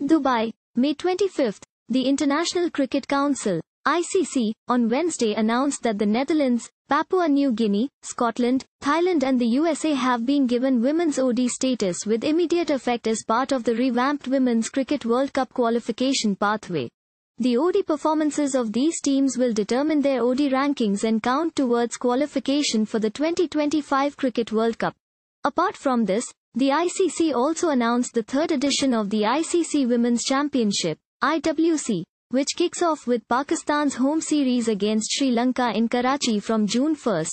Dubai, May 25. The International Cricket Council, ICC, on Wednesday announced that the Netherlands, Papua New Guinea, Scotland, Thailand and the USA have been given women's ODI status with immediate effect as part of the revamped Women's Cricket World Cup qualification pathway. The ODI performances of these teams will determine their ODI rankings and count towards qualification for the 2025 Cricket World Cup. Apart from this, the ICC also announced the third edition of the ICC Women's Championship, IWC, which kicks off with Pakistan's home series against Sri Lanka in Karachi from June 1,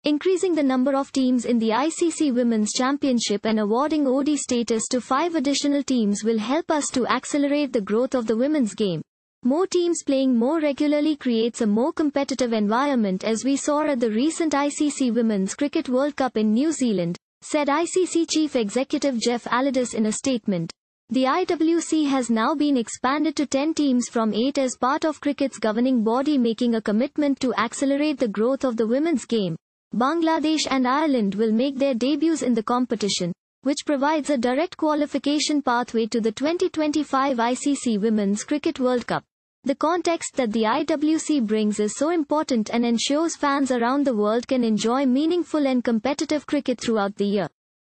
increasing the number of teams in the ICC Women's Championship and awarding ODI status to 5 additional teams will help us to accelerate the growth of the women's game. More teams playing more regularly creates a more competitive environment, as we saw at the recent ICC Women's Cricket World Cup in New Zealand, said ICC Chief Executive Geoff Allardice in a statement. The IWC has now been expanded to 10 teams from 8 as part of cricket's governing body making a commitment to accelerate the growth of the women's game. Bangladesh and Ireland will make their debuts in the competition, which provides a direct qualification pathway to the 2025 ICC Women's Cricket World Cup. The context that the IWC brings is so important and ensures fans around the world can enjoy meaningful and competitive cricket throughout the year.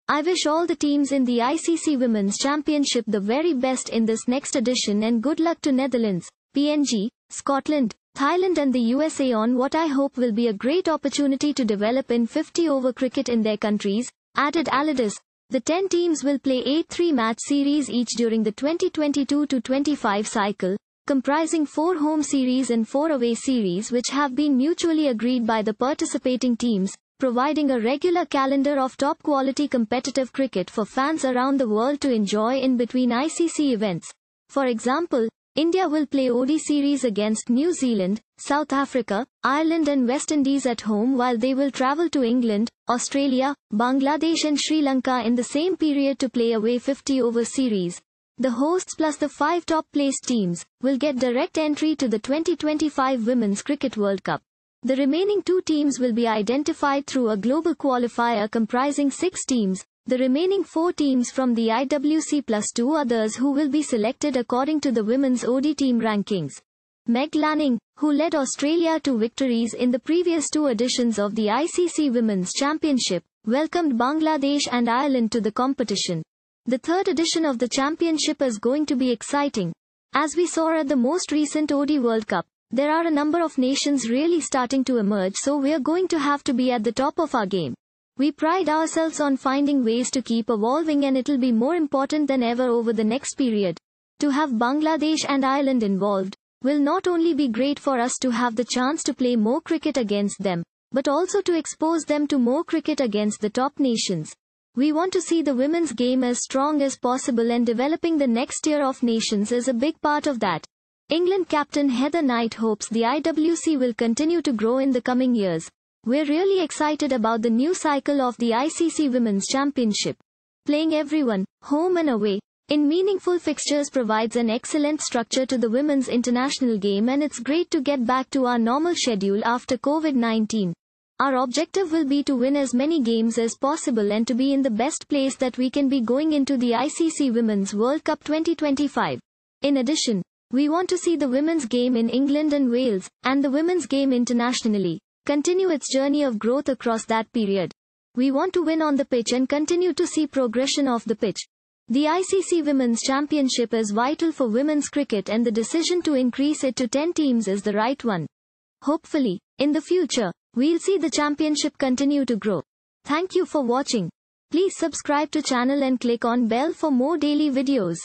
I wish all the teams in the ICC Women's Championship the very best in this next edition, and good luck to Netherlands, PNG, Scotland, Thailand and the USA on what I hope will be a great opportunity to develop in 50-over cricket in their countries, added Allardice. The 10 teams will play 8 3-match series each during the 2022-25 cycle, comprising 4 home series and 4 away series which have been mutually agreed by the participating teams, providing a regular calendar of top-quality competitive cricket for fans around the world to enjoy in between ICC events. For example, India will play ODI series against New Zealand, South Africa, Ireland and West Indies at home, while they will travel to England, Australia, Bangladesh and Sri Lanka in the same period to play away 50-over series. The hosts plus the 5 top-placed teams will get direct entry to the 2025 Women's Cricket World Cup. The remaining 2 teams will be identified through a global qualifier comprising 6 teams, the remaining 4 teams from the IWC plus 2 others who will be selected according to the women's ODI team rankings. Meg Lanning, who led Australia to victories in the previous 2 editions of the ICC Women's Championship, welcomed Bangladesh and Ireland to the competition. The third edition of the championship is going to be exciting. As we saw at the most recent ODI World Cup, there are a number of nations really starting to emerge, so we're going to have to be at the top of our game. We pride ourselves on finding ways to keep evolving, and it'll be more important than ever over the next period. To have Bangladesh and Ireland involved will not only be great for us to have the chance to play more cricket against them, but also to expose them to more cricket against the top nations. We want to see the women's game as strong as possible, and developing the next tier of nations is a big part of that. England captain Heather Knight hopes the IWC will continue to grow in the coming years. We're really excited about the new cycle of the ICC Women's Championship. Playing everyone, home and away, in meaningful fixtures provides an excellent structure to the women's international game, and it's great to get back to our normal schedule after COVID-19. Our objective will be to win as many games as possible and to be in the best place that we can be going into the ICC Women's World Cup 2025. In addition, we want to see the women's game in England and Wales, and the women's game internationally, continue its journey of growth across that period. We want to win on the pitch and continue to see progression off the pitch. The ICC Women's Championship is vital for women's cricket, and the decision to increase it to 10 teams is the right one. Hopefully, in the future, we'll see the championship continue to grow. Thank you for watching. Please subscribe to channel and click on bell for more daily videos.